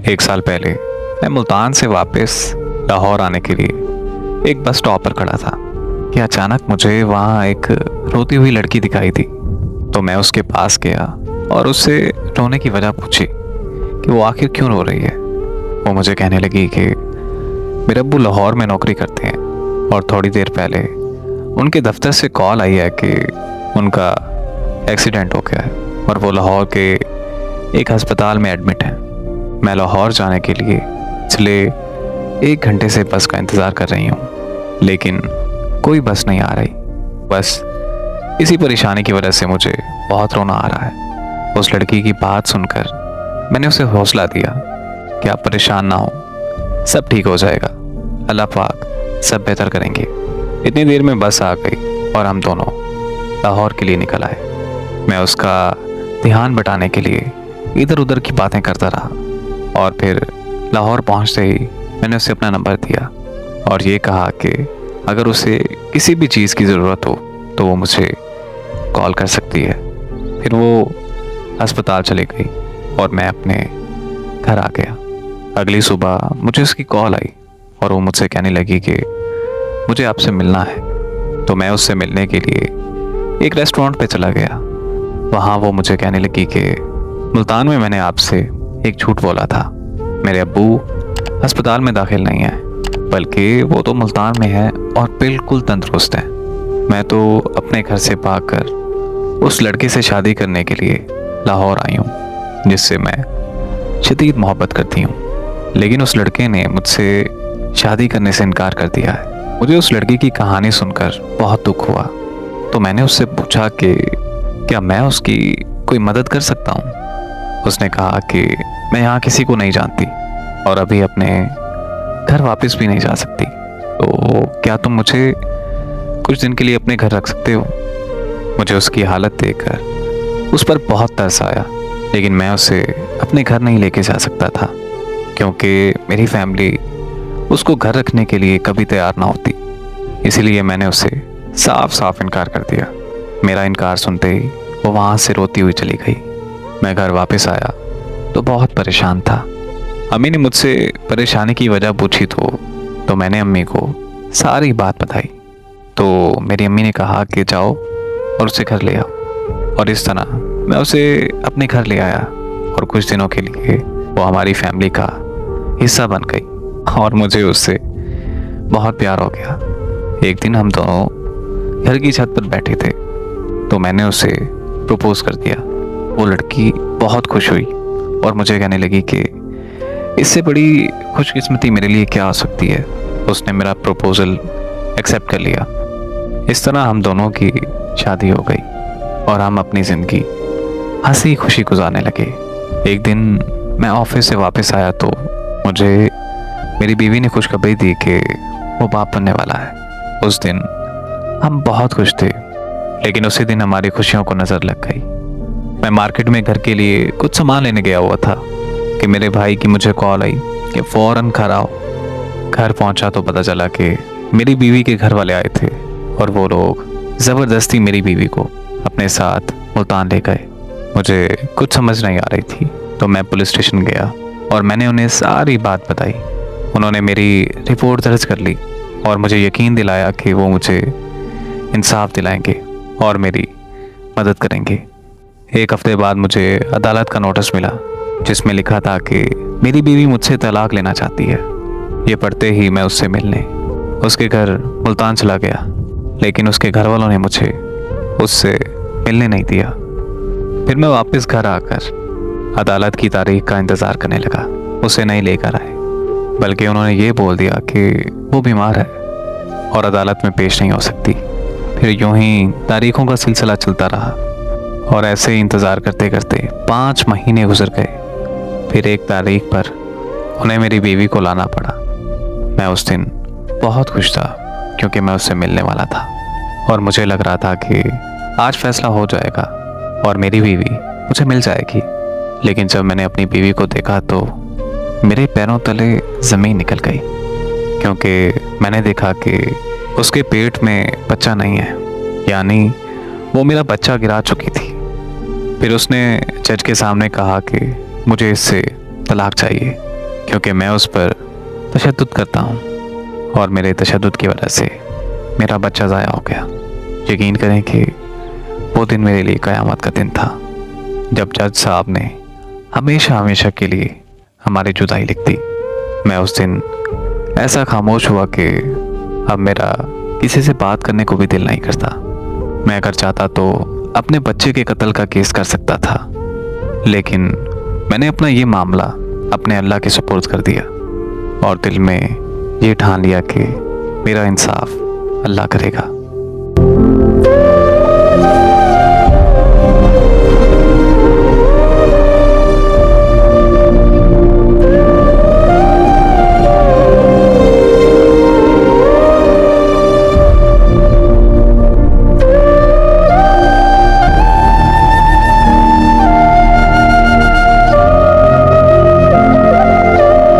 एक साल पहले मैं मुल्तान से वापस लाहौर आने के लिए एक बस स्टॉप पर खड़ा था कि अचानक मुझे वहाँ एक रोती हुई लड़की दिखाई दी। तो मैं उसके पास गया और उससे रोने की वजह पूछी कि वो आखिर क्यों रो रही है। वो मुझे कहने लगी कि मेरे अब्बू लाहौर में नौकरी करते हैं और थोड़ी देर पहले उनके दफ्तर से कॉल आई है कि उनका एक्सीडेंट हो गया है और वो लाहौर के एक अस्पताल में एडमिट है। मैं लाहौर जाने के लिए पिछले 1 घंटे से बस का इंतज़ार कर रही हूँ, लेकिन कोई बस नहीं आ रही। बस इसी परेशानी की वजह से मुझे बहुत रोना आ रहा है। उस लड़की की बात सुनकर मैंने उसे हौसला दिया कि आप परेशान ना हो, सब ठीक हो जाएगा, अल्लाह पाक सब बेहतर करेंगे। इतनी देर में बस आ गई और हम दोनों लाहौर के लिए निकल आए। मैं उसका ध्यान बटाने के लिए इधर उधर की बातें करता रहा और फिर लाहौर पहुंचते ही मैंने उसे अपना नंबर दिया और ये कहा कि अगर उसे किसी भी चीज़ की ज़रूरत हो तो वो मुझे कॉल कर सकती है। फिर वो अस्पताल चली गई और मैं अपने घर आ गया। अगली सुबह मुझे उसकी कॉल आई और वो मुझसे कहने लगी कि मुझे आपसे मिलना है। तो मैं उससे मिलने के लिए एक रेस्टोरेंट पे चला गया। वहाँ वो मुझे कहने लगी कि मुल्तान में मैंने आपसे एक झूठ बोला था। मेरे अब्बू अस्पताल में दाखिल नहीं है, बल्कि वो तो मुल्तान में है और बिल्कुल तंदुरुस्त है। मैं तो अपने घर से भागकर उस लड़के से शादी करने के लिए लाहौर आई हूँ जिससे मैं शदीद मोहब्बत करती हूँ, लेकिन उस लड़के ने मुझसे शादी करने से इनकार कर दिया है। मुझे उस लड़की की कहानी सुनकर बहुत दुख हुआ, तो मैंने उससे पूछा कि क्या मैं उसकी कोई मदद कर सकता हूँ। उसने कहा कि मैं यहाँ किसी को नहीं जानती और अभी अपने घर वापस भी नहीं जा सकती, तो क्या तुम मुझे कुछ दिन के लिए अपने घर रख सकते हो। मुझे उसकी हालत देखकर उस पर बहुत तरस आया, लेकिन मैं उसे अपने घर नहीं लेके जा सकता था क्योंकि मेरी फैमिली उसको घर रखने के लिए कभी तैयार ना होती। इसीलिए मैंने उसे साफ साफ इनकार कर दिया। मेरा इनकार सुनते ही वो वहाँ से रोती हुई चली गई। मैं घर वापस आया तो बहुत परेशान था। अम्मी ने मुझसे परेशानी की वजह पूछी तो मैंने अम्मी को सारी बात बताई। तो मेरी अम्मी ने कहा कि जाओ और उसे घर ले आओ, और इस तरह मैं उसे अपने घर ले आया और कुछ दिनों के लिए वो हमारी फैमिली का हिस्सा बन गई और मुझे उससे बहुत प्यार हो गया। एक दिन हम दोनों घर की छत पर बैठे थे तो मैंने उसे प्रपोज कर दिया। वो लड़की बहुत खुश हुई और मुझे कहने लगी कि इससे बड़ी खुशकिस्मती मेरे लिए क्या हो सकती है। उसने मेरा प्रपोजल एक्सेप्ट कर लिया। इस तरह हम दोनों की शादी हो गई और हम अपनी ज़िंदगी हंसी खुशी गुजारने लगे। एक दिन मैं ऑफिस से वापस आया तो मुझे मेरी बीवी ने खुशखबरी दी कि वो बाप बनने वाला है। उस दिन हम बहुत खुश थे, लेकिन उसी दिन हमारी खुशियों को नज़र लग गई। मैं मार्केट में घर के लिए कुछ सामान लेने गया हुआ था कि मेरे भाई की मुझे कॉल आई कि फ़ौरन घर आओ। घर पहुंचा तो पता चला कि मेरी बीवी के घर वाले आए थे और वो लोग ज़बरदस्ती मेरी बीवी को अपने साथ मुल्तान ले गए। मुझे कुछ समझ नहीं आ रही थी तो मैं पुलिस स्टेशन गया और मैंने उन्हें सारी बात बताई। उन्होंने मेरी रिपोर्ट दर्ज कर ली और मुझे यकीन दिलाया कि वो मुझे इंसाफ दिलाएंगे और मेरी मदद करेंगे। 1 हफ्ते बाद मुझे अदालत का नोटिस मिला जिसमें लिखा था कि मेरी बीवी मुझसे तलाक लेना चाहती है। ये पढ़ते ही मैं उससे मिलने उसके घर मुल्तान चला गया, लेकिन उसके घर वालों ने मुझे उससे मिलने नहीं दिया। फिर मैं वापस घर आकर अदालत की तारीख का इंतज़ार करने लगा। उसे नहीं लेकर आए, बल्कि उन्होंने ये बोल दिया कि वो बीमार है और अदालत में पेश नहीं हो सकती। फिर यूं ही तारीखों का सिलसिला चलता रहा और ऐसे ही इंतज़ार करते करते 5 महीने गुजर गए। फिर एक तारीख पर उन्हें मेरी बीवी को लाना पड़ा। मैं उस दिन बहुत खुश था क्योंकि मैं उससे मिलने वाला था और मुझे लग रहा था कि आज फैसला हो जाएगा और मेरी बीवी मुझे मिल जाएगी। लेकिन जब मैंने अपनी बीवी को देखा तो मेरे पैरों तले ज़मीन निकल गई, क्योंकि मैंने देखा कि उसके पेट में बच्चा नहीं है, यानी वो मेरा बच्चा गिरा चुकी थी। फिर उसने जज के सामने कहा कि मुझे इससे तलाक चाहिए क्योंकि मैं उस पर तशद्दुद करता हूँ और मेरे तशद्दुद की वजह से मेरा बच्चा ज़ाया हो गया। यकीन करें कि वो दिन मेरे लिए क़यामत का दिन था, जब जज साहब ने हमेशा हमेशा के लिए हमारी जुदाई लिख दी। मैं उस दिन ऐसा खामोश हुआ कि अब मेरा किसी से बात करने को भी दिल नहीं करता। मैं अगर चाहता तो अपने बच्चे के कत्ल का केस कर सकता था, लेकिन मैंने अपना ये मामला अपने अल्लाह के सुपुर्द कर दिया और दिल में ये ठान लिया कि मेरा इंसाफ अल्लाह करेगा।